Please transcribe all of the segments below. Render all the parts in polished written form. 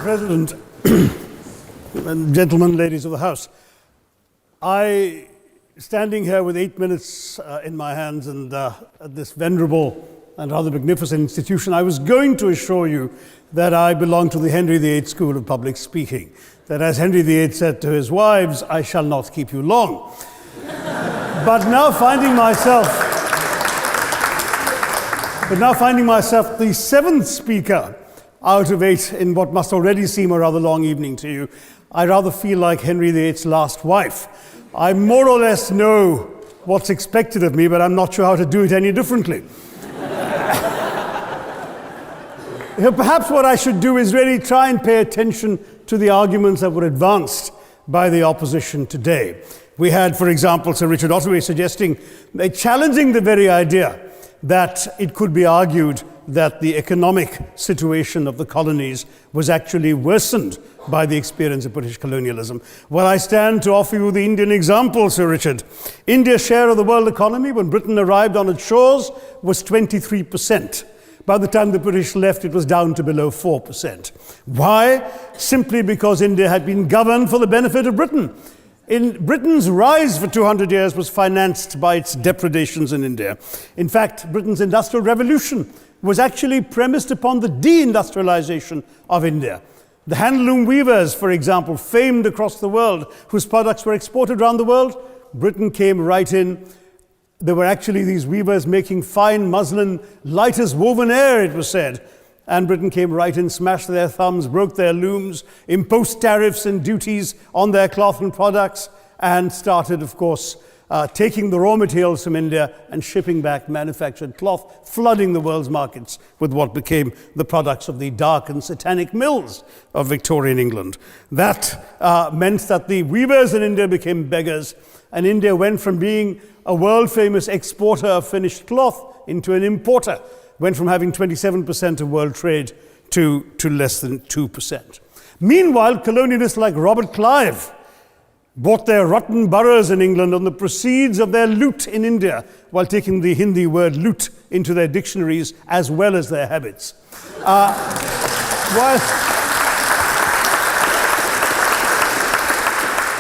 President, and gentlemen, ladies of the House, standing here with 8 minutes in my hands and at this venerable and rather magnificent institution, I was going to assure you that I belong to the Henry VIII School of Public Speaking, that as Henry VIII said to his wives, I shall not keep you long. But now finding myself the seventh speaker out of 8 in what must already seem a rather long evening to you, I rather feel like Henry VIII's last wife. I more or less know what's expected of me, but I'm not sure how to do it any differently. Perhaps what I should do is really try and pay attention to the arguments that were advanced by the opposition today. We had, for example, Sir Richard Ottaway challenging the very idea that it could be argued that the economic situation of the colonies was actually worsened by the experience of British colonialism. Well, I stand to offer you the Indian example, Sir Richard. India's share of the world economy when Britain arrived on its shores was 23%. By the time the British left, it was down to below 4%. Why? Simply because India had been governed for the benefit of Britain. Britain's rise for 200 years was financed by its depredations in India. In fact, Britain's industrial revolution was actually premised upon the deindustrialization of India. The handloom weavers, for example, famed across the world, whose products were exported around the world, Britain came right in. There were actually these weavers making fine muslin, light as woven air, it was said. And Britain came right in, smashed their thumbs, broke their looms, imposed tariffs and duties on their cloth and products, and started, of course, taking the raw materials from India and shipping back manufactured cloth, flooding the world's markets with what became the products of the dark and satanic mills of Victorian England. That meant that the weavers in India became beggars, and India went from being a world-famous exporter of finished cloth into an importer, went from having 27% of world trade to less than 2%. Meanwhile, colonialists like Robert Clive bought their rotten boroughs in England on the proceeds of their loot in India, while taking the Hindi word loot into their dictionaries as well as their habits.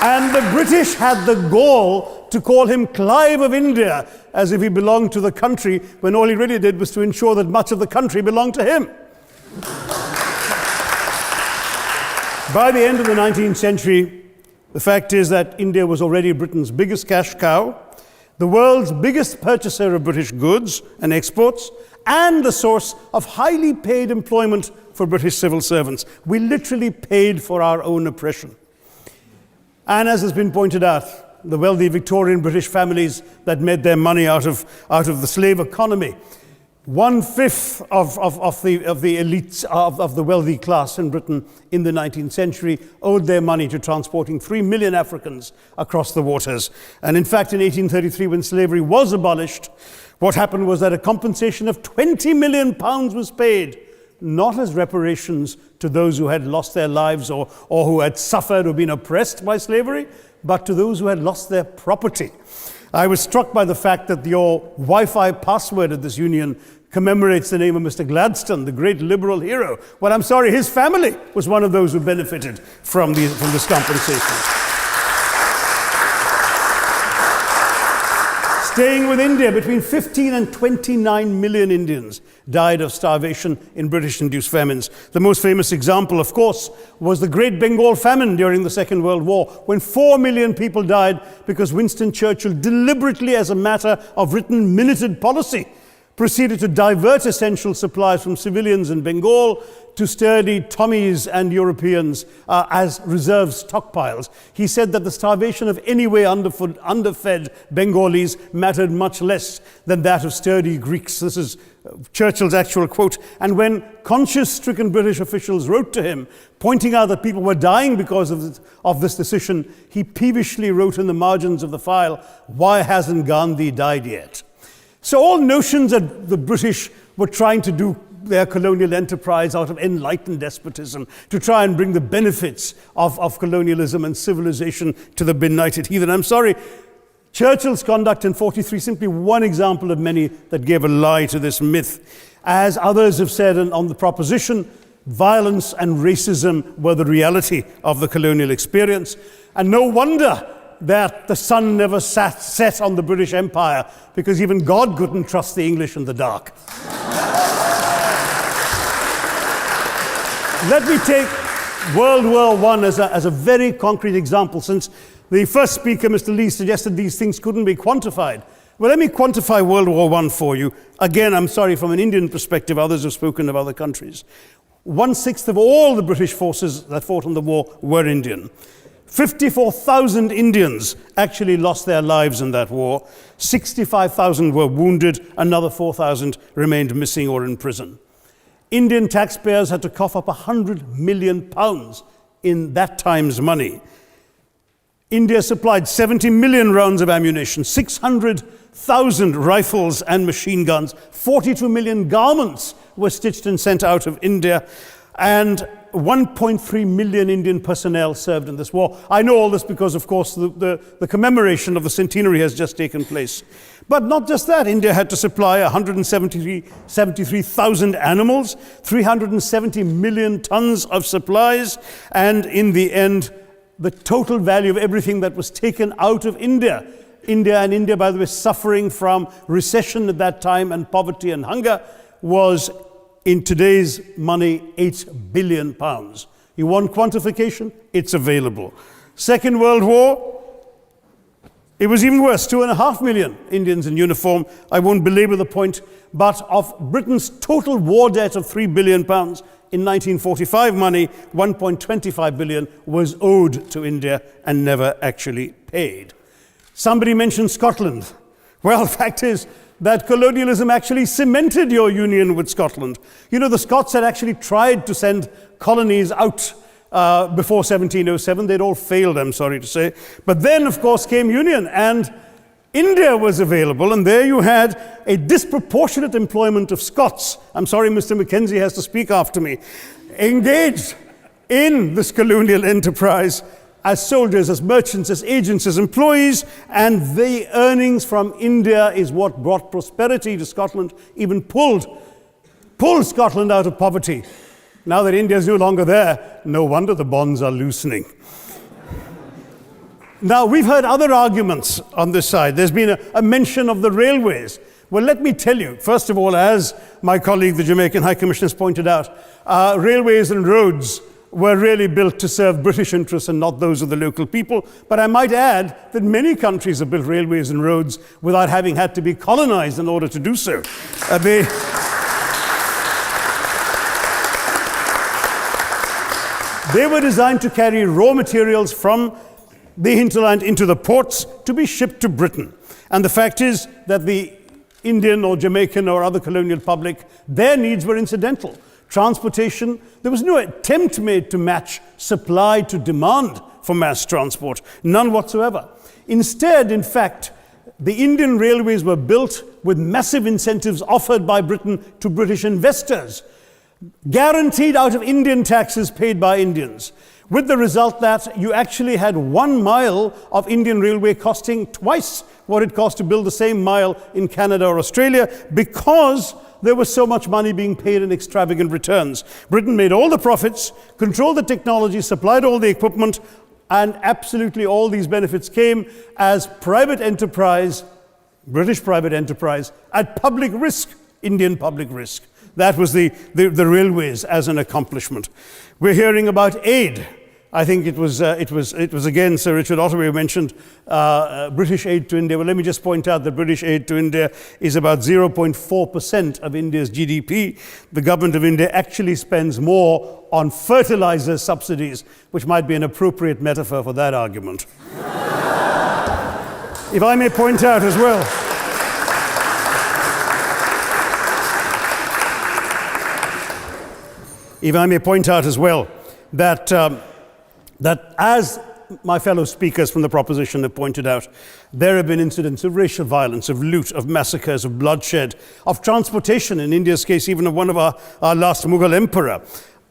And the British had the gall to call him Clive of India, as if he belonged to the country, when all he really did was to ensure that much of the country belonged to him. By the end of the 19th century, the fact is that India was already Britain's biggest cash cow, the world's biggest purchaser of British goods and exports, and the source of highly paid employment for British civil servants. We literally paid for our own oppression. And as has been pointed out, the wealthy Victorian British families that made their money out of the slave economy, 1/5 of the elites of the wealthy class in Britain in the 19th century owed their money to transporting 3 million Africans across the waters. And in fact, in 1833, when slavery was abolished, what happened was that a compensation of £20 million was paid, not as reparations to those who had lost their lives or who had suffered or been oppressed by slavery, but to those who had lost their property. I was struck by the fact that your Wi-Fi password at this union commemorates the name of Mr. Gladstone, the great liberal hero. Well, I'm sorry, his family was one of those who benefited from this compensation. Staying with India, between 15 and 29 million Indians died of starvation in British-induced famines. The most famous example, of course, was the Great Bengal Famine during the Second World War, when 4 million people died because Winston Churchill deliberately, as a matter of written minuted policy, proceeded to divert essential supplies from civilians in Bengal to sturdy Tommies and Europeans as reserve stockpiles. He said that the starvation of anyway underfed Bengalis mattered much less than that of sturdy Greeks. This is Churchill's actual quote. And when conscience-stricken British officials wrote to him, pointing out that people were dying because of this decision, he peevishly wrote in the margins of the file, "Why hasn't Gandhi died yet?" So all notions that the British were trying to do their colonial enterprise out of enlightened despotism, to try and bring the benefits of colonialism and civilization to the benighted heathen. I'm sorry, Churchill's conduct in 43, simply one example of many that gave a lie to this myth. As others have said on the proposition, violence and racism were the reality of the colonial experience. And no wonder that the sun never set on the British Empire, because even God couldn't trust the English in the dark. Let me take World War I as a very concrete example, since the first speaker, Mr. Lee, suggested these things couldn't be quantified. Well, let me quantify World War I for you. Again, I'm sorry, from an Indian perspective, others have spoken of other countries. 1/6 of all the British forces that fought in the war were Indian. 54,000 Indians actually lost their lives in that war. 65,000 were wounded. Another 4,000 remained missing or in prison. Indian taxpayers had to cough up £100 million in that time's money. India supplied 70 million rounds of ammunition, 600,000 rifles and machine guns, 42 million garments were stitched and sent out of India, and 1.3 million Indian personnel served in this war. I know all this because, of course, the commemoration of the centenary has just taken place. But not just that, India had to supply 173,000 animals, 370 million tons of supplies, and in the end, the total value of everything that was taken out of India, India, by the way, suffering from recession at that time and poverty and hunger, was, in today's money, £8 billion. You want quantification? It's available. Second World War, it was even worse, 2.5 million Indians in uniform. I won't belabor the point, but of Britain's total war debt of £3 billion, in 1945 money, 1.25 billion was owed to India and never actually paid. Somebody mentioned Scotland. Well, the fact is that colonialism actually cemented your union with Scotland. You know, the Scots had actually tried to send colonies out before 1707. They'd all failed, I'm sorry to say. But then, of course, came union, and India was available, and there you had a disproportionate employment of Scots. I'm sorry, Mr. Mackenzie has to speak after me. Engaged in this colonial enterprise as soldiers, as merchants, as agents, as employees, and the earnings from India is what brought prosperity to Scotland, even pulled Scotland out of poverty. Now that India is no longer there, no wonder the bonds are loosening. Now, we've heard other arguments on this side. There's been a mention of the railways. Well, let me tell you, first of all, as my colleague, the Jamaican High Commissioner, has pointed out, railways and roads were really built to serve British interests and not those of the local people. But I might add that many countries have built railways and roads without having had to be colonized in order to do so. They were designed to carry raw materials from the hinterland into the ports to be shipped to Britain. And the fact is that the Indian or Jamaican or other colonial public, their needs were incidental. Transportation, there was no attempt made to match supply to demand for mass transport, none whatsoever. Instead, in fact, the Indian railways were built with massive incentives offered by Britain to British investors, guaranteed out of Indian taxes paid by Indians, with the result that you actually had 1 mile of Indian railway costing twice what it cost to build the same mile in Canada or Australia, because there was so much money being paid in extravagant returns. Britain made all the profits, controlled the technology, supplied all the equipment, and absolutely all these benefits came as private enterprise, British private enterprise, at public risk, Indian public risk. That was the railways as an accomplishment. We're hearing about aid. I think it was again Sir Richard Ottaway who mentioned British aid to India. Well, let me just point out that British aid to India is about 0.4% of India's GDP. The government of India actually spends more on fertilizer subsidies, which might be an appropriate metaphor for that argument. If I may point out as well, that as my fellow speakers from the proposition have pointed out, there have been incidents of racial violence, of loot, of massacres, of bloodshed, of transportation, in India's case, even of one of our last Mughal emperor.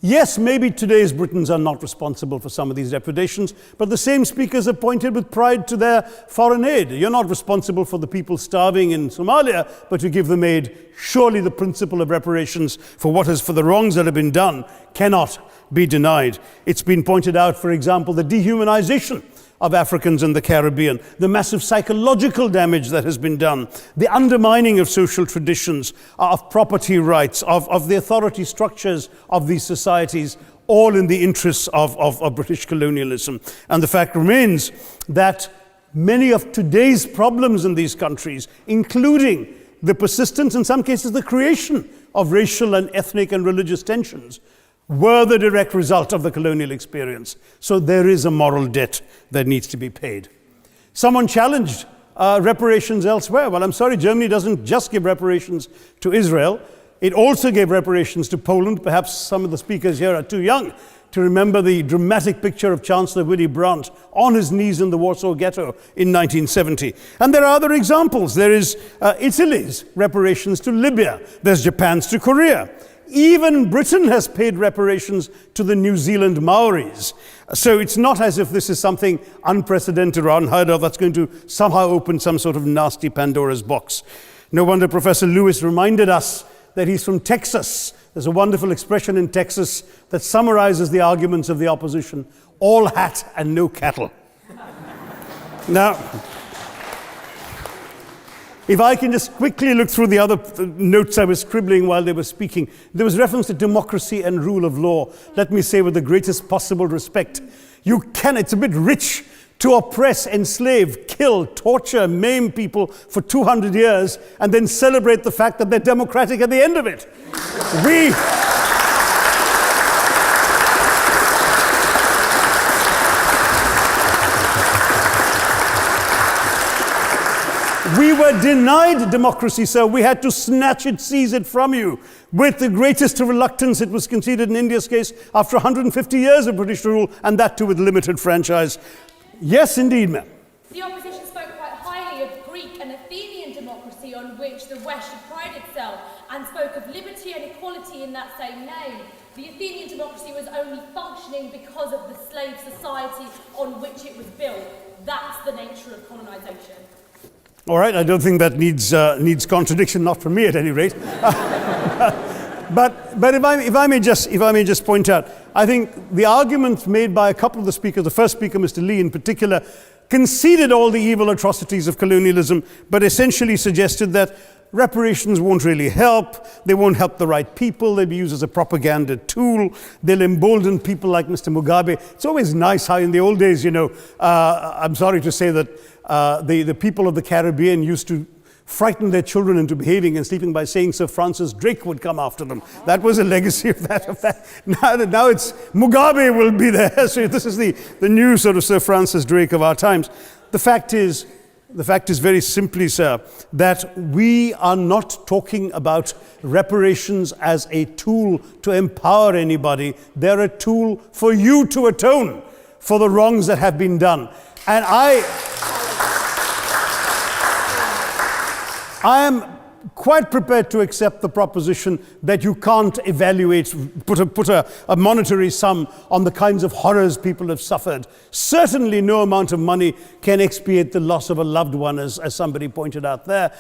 Yes, maybe today's Britons are not responsible for some of these depredations, but the same speakers have pointed with pride to their foreign aid. You're not responsible for the people starving in Somalia, but you give them aid. Surely the principle of reparations for the wrongs that have been done cannot be denied. It's been pointed out, for example, the dehumanization of Africans in the Caribbean, the massive psychological damage that has been done, the undermining of social traditions, of property rights, of the authority structures of these societies, all in the interests of British colonialism. And the fact remains that many of today's problems in these countries, including the persistence, in some cases the creation of racial and ethnic and religious tensions, were the direct result of the colonial experience. So there is a moral debt that needs to be paid. Someone challenged reparations elsewhere. Well, I'm sorry, Germany doesn't just give reparations to Israel. It also gave reparations to Poland. Perhaps some of the speakers here are too young to remember the dramatic picture of Chancellor Willy Brandt on his knees in the Warsaw Ghetto in 1970. And there are other examples. There is Italy's reparations to Libya. There's Japan's to Korea. Even Britain has paid reparations to the New Zealand Maoris. So it's not as if this is something unprecedented or unheard of that's going to somehow open some sort of nasty Pandora's box. No wonder Professor Lewis reminded us that he's from Texas. There's a wonderful expression in Texas that summarizes the arguments of the opposition: all hat and no cattle. Now, if I can just quickly look through the other notes I was scribbling while they were speaking, there was reference to democracy and rule of law. Let me say with the greatest possible respect, it's a bit rich to oppress, enslave, kill, torture, maim people for 200 years and then celebrate the fact that they're democratic at the end of it. We were denied democracy, sir. We had to snatch it, seize it from you. With the greatest reluctance, it was conceded in India's case after 150 years of British rule, and that too with limited franchise. Yes, indeed, ma'am. The opposition spoke quite highly of Greek and Athenian democracy on which the West should pride itself, and spoke of liberty and equality in that same name. The Athenian democracy was only functioning because of the slave society on which it was built. That's the nature of colonisation. All right, I don't think that needs contradiction, not from me at any rate. But if I may just point out, I think the argument made by a couple of the speakers, the first speaker, Mr. Lee in particular, conceded all the evil atrocities of colonialism, but essentially suggested that reparations won't really help. They won't help the right people. They'll be used as a propaganda tool. They'll embolden people like Mr. Mugabe. It's always nice how in the old days, I'm sorry to say that the people of the Caribbean used to frighten their children into behaving and sleeping by saying Sir Francis Drake would come after them. That was a legacy of that. Now it's Mugabe will be there. So this is the new sort of Sir Francis Drake of our times. The fact is very simply, sir, that we are not talking about reparations as a tool to empower anybody. They're a tool for you to atone for the wrongs that have been done. And I am quite prepared to accept the proposition that you can't put a monetary sum on the kinds of horrors people have suffered. Certainly no amount of money can expiate the loss of a loved one, as somebody pointed out there.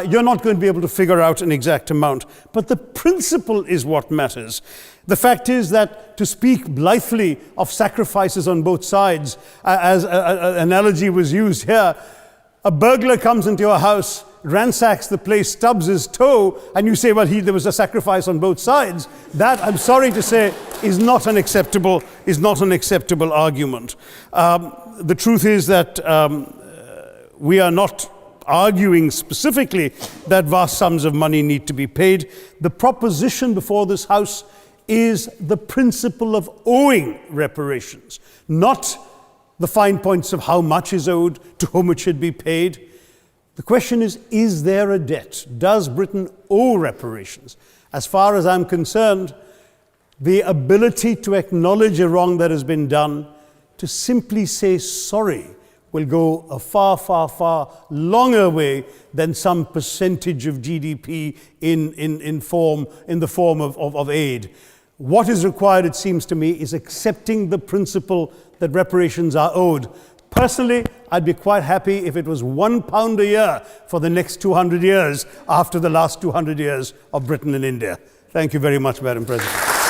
You're not going to be able to figure out an exact amount. But the principle is what matters. The fact is that to speak blithely of sacrifices on both sides, as an analogy was used here, a burglar comes into your house, ransacks the place, stubs his toe, and you say, well, there was a sacrifice on both sides. That, I'm sorry to say, is not an acceptable argument. The truth is that we are not arguing specifically that vast sums of money need to be paid. The proposition before this House is the principle of owing reparations, not the fine points of how much is owed, to whom it should be paid. The question is there a debt? Does Britain owe reparations? As far as I'm concerned, the ability to acknowledge a wrong that has been done, to simply say sorry, will go a far, far, far longer way than some percentage of GDP in the form of aid. What is required, it seems to me, is accepting the principle that reparations are owed. Personally, I'd be quite happy if it was £1 a year for the next 200 years after the last 200 years of Britain and India. Thank you very much, Madam President.